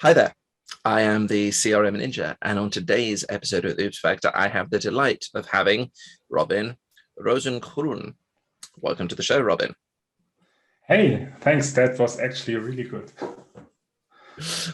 Hi there. I am the CRM Ninja, and on today's episode of the Oops Factor, I have the delight of having Robin Rosengrün. Welcome to the show, Robin. Hey, thanks. That was actually really good.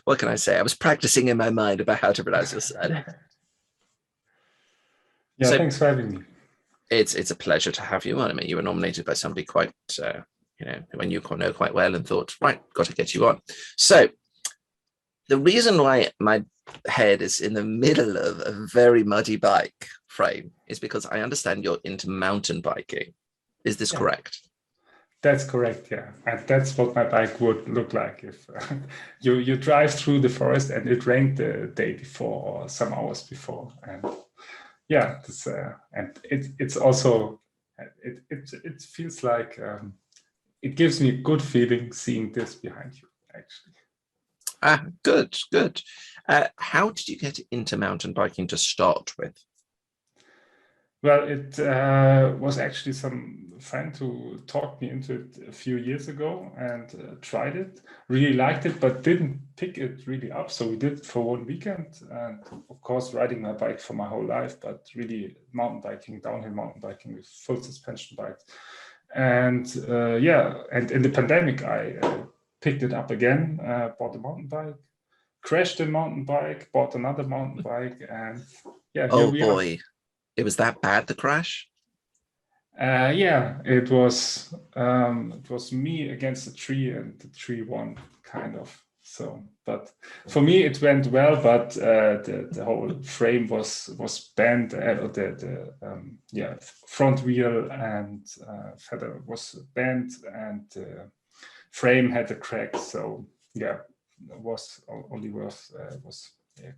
What can I say? I was practicing in my mind about how to pronounce your surname. Yeah, So thanks for having me. it's a pleasure to have you on. I mean, you were nominated by somebody quite, when you know quite well, and thought, right, got to get you on. So the reason why my head is in the middle of a very muddy bike frame is because I understand you're into mountain biking. Is this correct? That's correct, yeah. And that's what my bike would look like if you drive through the forest and it rained the day before or some hours before. And yeah, and it's also it feels like it gives me a good feeling seeing this behind you, actually. Good. How did you get into mountain biking to start with? Well, it was actually some friend who talked me into it a few years ago and tried it, really liked it, but didn't pick it really up. So we did it for one weekend, and of course, riding my bike for my whole life, but really mountain biking, downhill mountain biking with full suspension bikes. And and in the pandemic, I picked it up again, bought a mountain bike, crashed a mountain bike, bought another mountain bike, and yeah, here Oh we are. boy, it was that bad, the crash? Yeah, it was me against the tree, and the tree won, kind of. So, but for me it went well. But the whole frame was bent. Front wheel and feather was bent, and frame had a crack. So yeah, it was only worth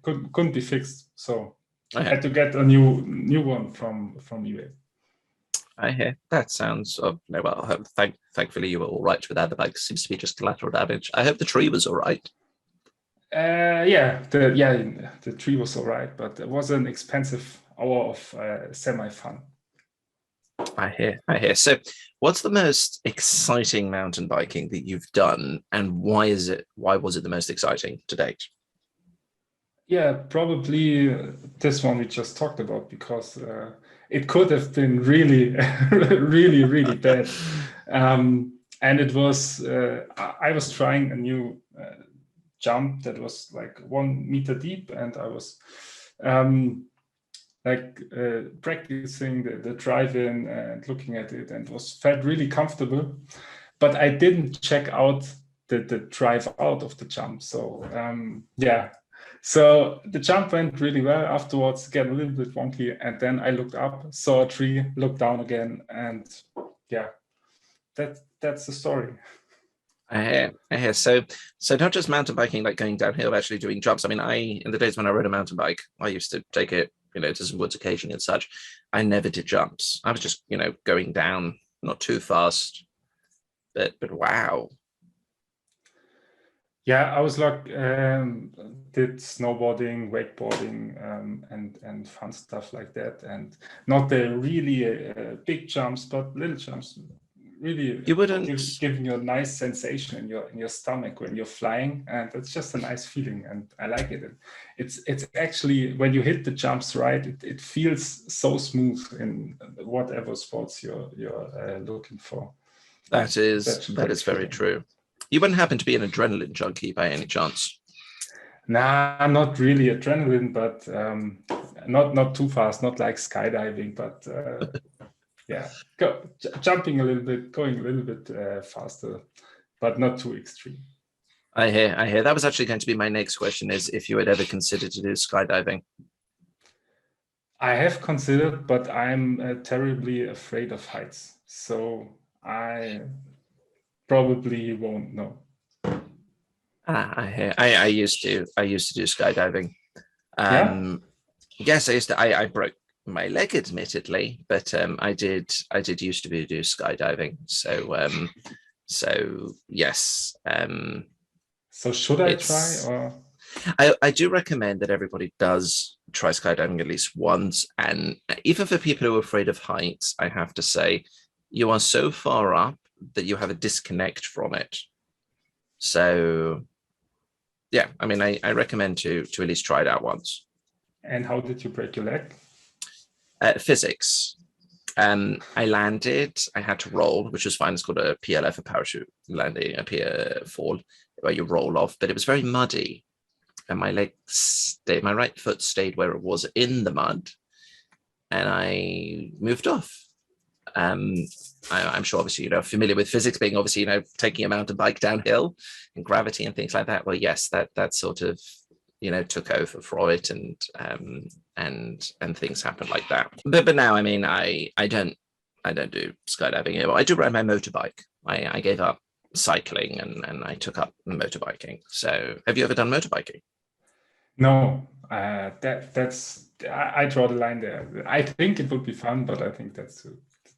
couldn't be fixed. So I had to get a new one from eBay. I hear that sounds no. Well, thankfully you were all right with that. The bike seems to be just collateral damage. I hope the tree was all right. The tree was all right, but it was an expensive hour of semi-fun. I hear. So, what's the most exciting mountain biking that you've done, and why was it the most exciting to date? Yeah, probably this one we just talked about, because it could have been really, really bad. And it was, I was trying a new jump that was like 1 meter deep, and I was practicing the drive-in and looking at it, and felt really comfortable. But I didn't check out the drive out of the jump. So so the jump went really well. Afterwards, get a little bit wonky, and then I looked up, saw a tree, looked down again, and yeah, that's the story. I hear. So not just mountain biking, like going downhill, actually doing jumps. I mean, in the days when I rode a mountain bike, I used to take it, to some woods occasionally and such. I never did jumps. I was just, going down, not too fast, but wow. Yeah, I was like did snowboarding, wakeboarding, and fun stuff like that, and not the really big jumps, but little jumps. Really, you wouldn't giving you a nice sensation in your stomach when you're flying, and it's just a nice feeling, and I like it. And it's actually, when you hit the jumps right, it feels so smooth in whatever sports you're looking for. That is very true. You wouldn't happen to be an adrenaline junkie by any chance? Nah, not really adrenaline, but not too fast, not like skydiving, but jumping a little bit, going a little bit faster, but not too extreme. I hear. That was actually going to be my next question, is if you had ever considered to do skydiving. I have considered, but I'm terribly afraid of heights, so I probably won't know. I hear. I used to do skydiving. Yes, I broke my leg, admittedly, but I did used to do skydiving. So yes. So should I try, or? I do recommend that everybody does try skydiving at least once. And even for people who are afraid of heights, I have to say, you are so far up that you have a disconnect from it. So yeah, I mean, I recommend to at least try it out once. And how did you break your leg? Physics. I landed, I had to roll, which was fine. It's called a PLF, a parachute landing, a pier fall, where you roll off, but it was very muddy. And my leg stayed, my right foot stayed where it was in the mud, and I moved off. I'm sure, obviously, familiar with physics, being obviously, taking a mountain bike downhill and gravity and things like that. Well, yes, that sort of, took over for it, and things happen like that. But now, I mean, I don't do skydiving anymore. I do ride my motorbike. I gave up cycling and I took up motorbiking. So, have you ever done motorbiking? No, that's I draw the line there. I think it would be fun, but I think that's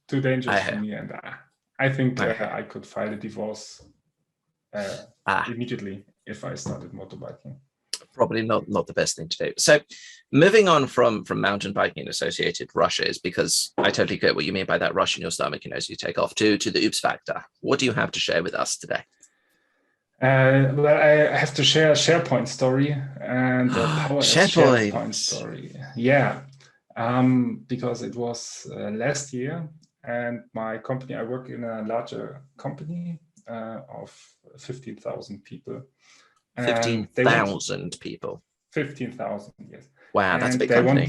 too dangerous for me, and I think I could file a divorce immediately if I started motorbiking. Probably not the best thing to do. So moving on from mountain biking and associated rushes, because I totally get what you mean by that rush in your stomach, as you take off to the oops factor. What do you have to share with us today? Well, I have to share a SharePoint story and a Power SharePoint story. Yeah, because it was last year, and my company, I work in a larger company of 15,000 people. 15,000 people. 15,000, yes. Wow, that's a big company.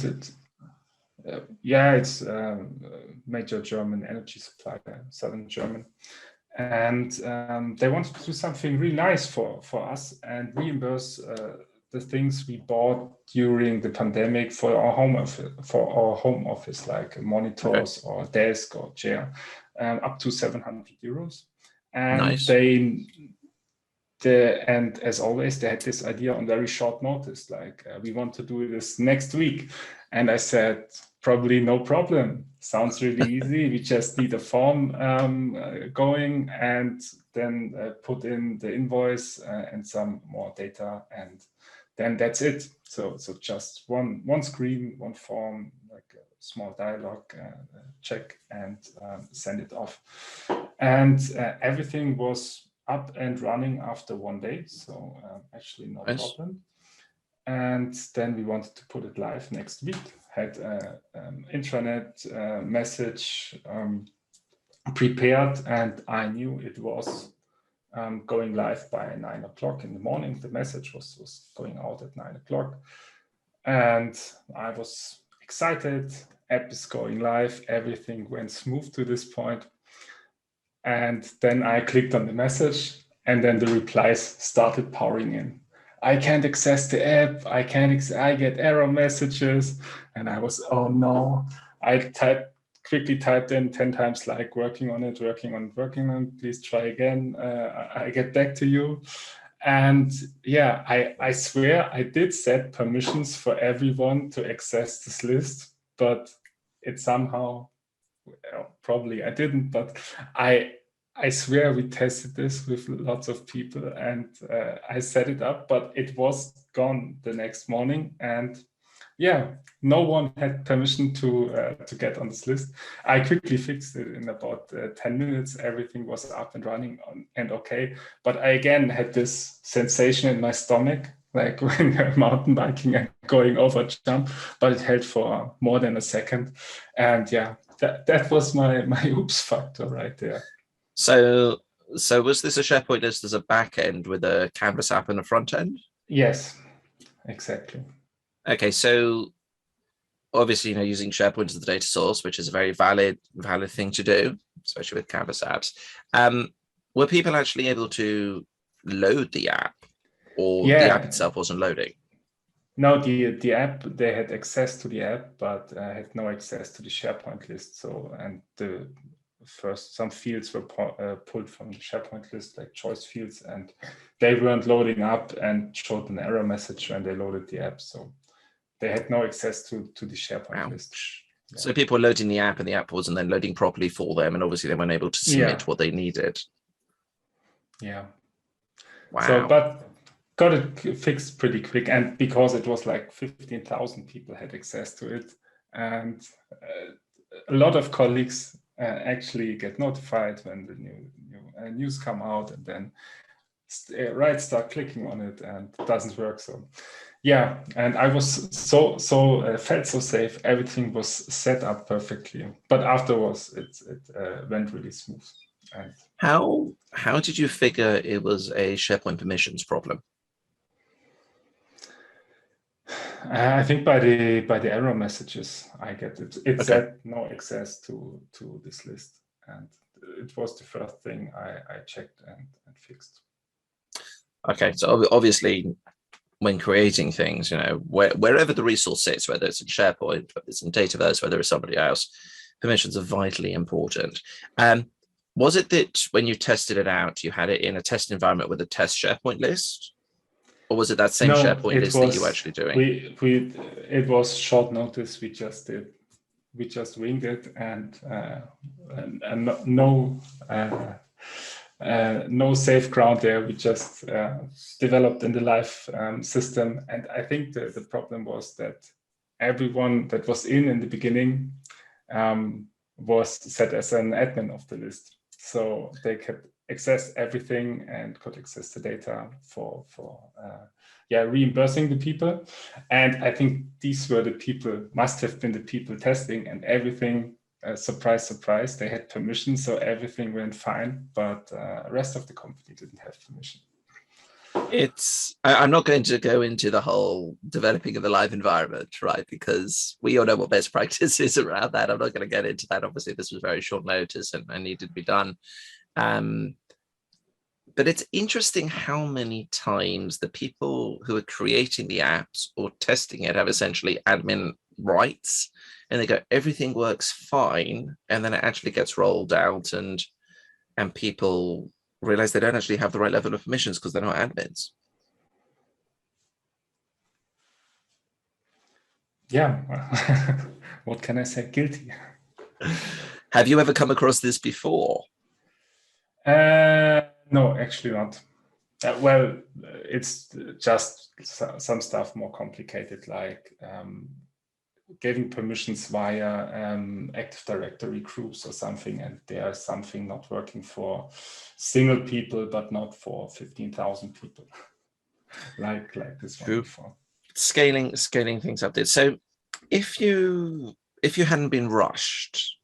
Yeah, it's a major German energy supplier, southern German. And they wanted to do something really nice for us and reimburse the things we bought during the pandemic for our home office, like monitors or desk or chair, up to 700 euros. And nice. And as always, they had this idea on very short notice, like we want to do this next week. And I said, probably no problem. Sounds really easy. We just need a form going, and then put in the invoice and some more data, and then that's it. So just one screen, one form, like a small dialogue, check, and send it off. And everything was up and running after 1 day, so actually no problem. And then we wanted to put it live next week. Had intranet message prepared, and I knew it was going live by 9 o'clock in the morning. The message was going out at 9 o'clock, and I was excited. App is going live. Everything went smooth to this point. And then I clicked on the message, and then the replies started pouring in. I can't access the app. I get error messages. And I was, oh no. I quickly typed in 10 times, like, working on it. Please try again. I get back to you. And yeah, I swear I did set permissions for everyone to access this list, but it somehow, probably I didn't, but I swear we tested this with lots of people, and I set it up, but it was gone the next morning. And yeah, no one had permission to get on this list. I quickly fixed it in about 10 minutes. Everything was up and running and okay. But I again had this sensation in my stomach, like when you're mountain biking and going over jump, but it held for more than a second. And yeah, that was my oops factor right there. So was this a SharePoint list as a back end with a Canvas app and a front end? Yes, exactly. Okay, so obviously, using SharePoint as the data source, which is a very valid thing to do, especially with Canvas apps. Were people actually able to load the app, or the app itself wasn't loading? No, the app, they had access to the app, but had no access to the SharePoint list. So, and some fields were pulled from the SharePoint list, like choice fields, and they weren't loading up and showed an error message when they loaded the app. So they had no access to the SharePoint list. Yeah. So people were loading the app, and the app wasn't then loading properly for them, and obviously they weren't able to submit what they needed. Yeah. Wow. So, but got it fixed pretty quick, and because it was like 15,000 people had access to it, and a lot of colleagues actually get notified when the new news come out, and then start clicking on it, and it doesn't work. So yeah, and I was felt so safe. Everything was set up perfectly, but afterwards it went really smooth. And how did you figure it was a SharePoint permissions problem? I think by the error messages I get it. It said no access to this list, and it was the first thing I checked and fixed. Okay, so obviously, when creating things, you know, wherever the resource sits, whether it's in SharePoint, whether it's in Dataverse, whether it's somebody else, permissions are vitally important. Was it that when you tested it out, you had it in a test environment with a test SharePoint list? Or was it that same SharePoint list that you were actually doing? It was short notice. We just winged it, and no safe ground there. We just developed in the live system. And I think the problem was that everyone that was in the beginning was set as an admin of the list. So they could access everything and could access the data for reimbursing the people. And I think these were the people, must have been the people testing, and everything, surprise, surprise, they had permission. So everything went fine, but the rest of the company didn't have permission. I'm not going to go into the whole developing of the live environment, right? Because we all know what best practice is around that. I'm not going to get into that. Obviously, this was very short notice and needed to be done. But it's interesting how many times the people who are creating the apps or testing it have essentially admin rights, and they go, everything works fine, and then it actually gets rolled out, and people realize they don't actually have the right level of permissions because they're not admins. Yeah, what can I say? Guilty. Have you ever come across this before? No, actually not. Well, it's just some stuff more complicated, like giving permissions via Active Directory groups or something, and there's something not working for single people, but not for 15,000 people, like this one before. Scaling things up there. So if you hadn't been rushed,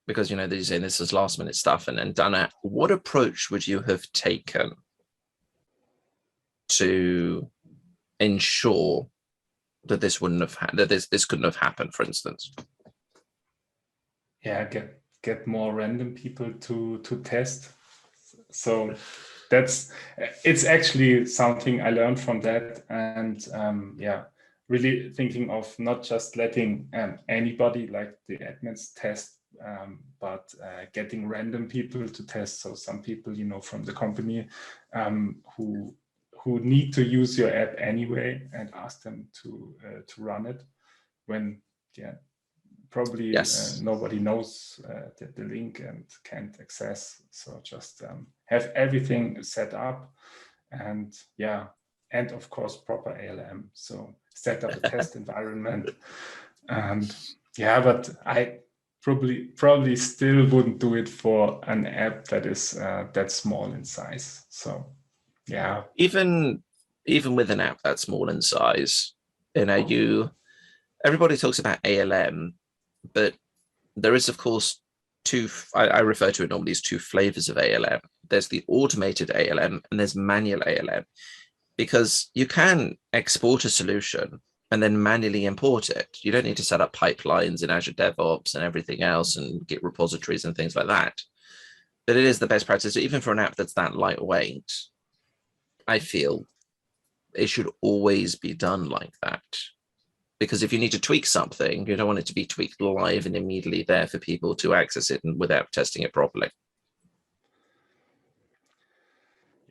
because, you know, these saying this is last minute stuff and done it, what approach would you have taken to ensure that this wouldn't have that this couldn't have happened, for instance? Yeah, get more random people to test. So it's actually something I learned from that, and really thinking of not just letting anybody like the admins test, but getting random people to test. So some people, you know, from the company who need to use your app anyway, and ask them to run it when probably nobody knows the link and can't access. So just have everything set up, and and of course proper ALM. So set up a test environment, and but I probably still wouldn't do it for an app that is that small in size. So even with an app that small in size, you know, everybody talks about ALM, but there is, of course, I refer to it normally as two flavors of ALM. There's the automated ALM and there's manual ALM, because you can export a solution and then manually import it. You don't need to set up pipelines in Azure DevOps and everything else and Git repositories and things like that. But it is the best practice, even for an app that's that lightweight. I feel it should always be done like that. Because if you need to tweak something, you don't want it to be tweaked live and immediately there for people to access it and without testing it properly.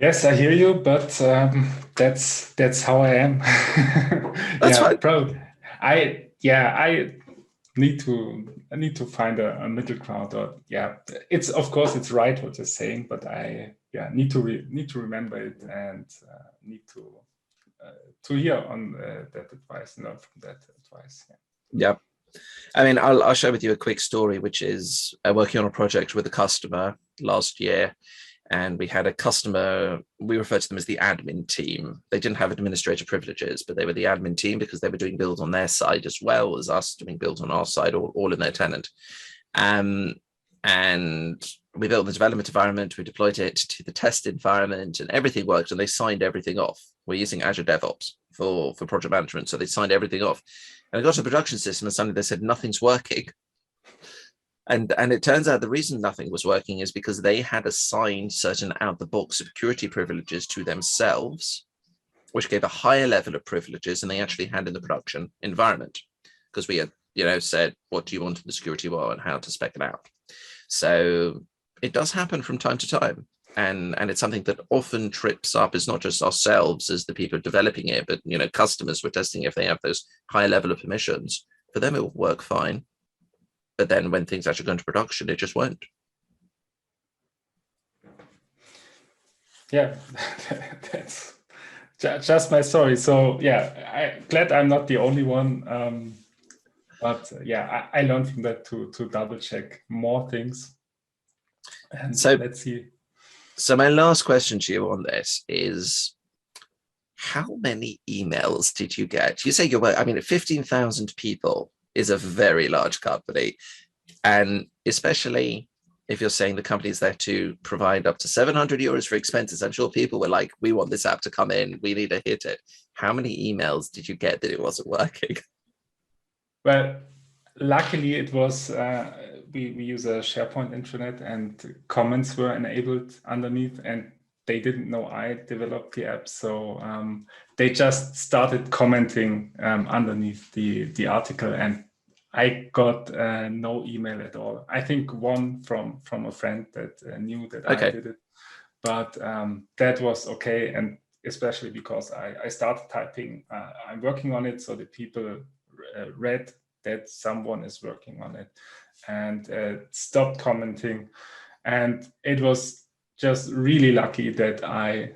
Yes, I hear you, but that's how I am. That's fine. Probably. I need to find a middle ground. Or it's, of course, it's right what you're saying, but I need to remember it, and need to hear on that advice, and learn from that advice. Yeah. I mean, I'll share with you a quick story, which is working on a project with a customer last year. And we had a customer, we refer to them as the admin team. They didn't have administrator privileges, but they were the admin team because they were doing builds on their side as well as us doing builds on our side, all in their tenant. And we built the development environment, we deployed it to the test environment, and everything worked, and they signed everything off. We're using Azure DevOps for project management, so they signed everything off. And I got to the production system, and suddenly they said, nothing's working. And it turns out the reason nothing was working is because they had assigned certain out-the-box security privileges to themselves, which gave a higher level of privileges than they actually had in the production environment, because we had, said, what do you want in the security wall and how to spec it out. So it does happen from time to time. And it's something that often trips up. It's not just ourselves as the people developing it, but, customers were testing if they have those high level of permissions. For them, it will work fine. But then when things actually go into production, it just won't. Yeah, that's just my story. So yeah, I'm glad I'm not the only one. But yeah, I learned from that to double check more things. And so let's see. So my last question to you on this is, how many emails did you get? You say you were, 15,000 people is a very large company. And especially if you're saying the company is there to provide up to 700 euros for expenses, I'm sure people were like, we want this app to come in, we need to hit it. How many emails did you get that it wasn't working? Well, luckily it was, we use a SharePoint intranet, and comments were enabled underneath, and they didn't know I developed the app. So they just started commenting underneath the article, and I got no email at all. I think one from a friend that knew that I did it, but that was okay. And especially because I started typing, I'm working on it, so the people read that someone is working on it, and stopped commenting. And it was just really lucky that I,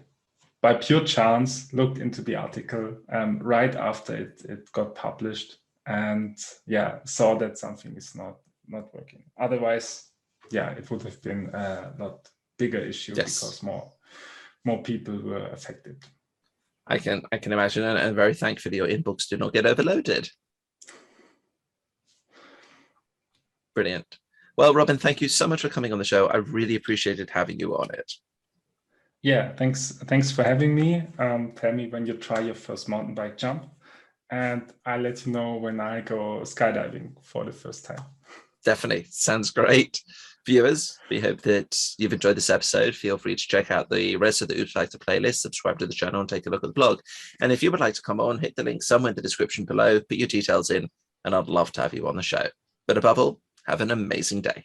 by pure chance, looked into the article right after it got published, and yeah, saw that something is not working. Otherwise, yeah, it would have been a lot bigger issue, because more people were affected. I can imagine, and I'm very thankful your inbox did not get overloaded. Brilliant. Well, Robin, thank you so much for coming on the show. I really appreciated having you on it. Yeah, thanks for having me. Tell me when you try your first mountain bike jump, and I'll let you know when I go skydiving for the first time. Definitely. Sounds great. Viewers, we hope that you've enjoyed this episode. Feel free to check out the rest of the Oops Like to playlist, subscribe to the channel, and take a look at the blog. And if you would like to come on, hit the link somewhere in the description below, put your details in, and I'd love to have you on the show. But above all, have an amazing day.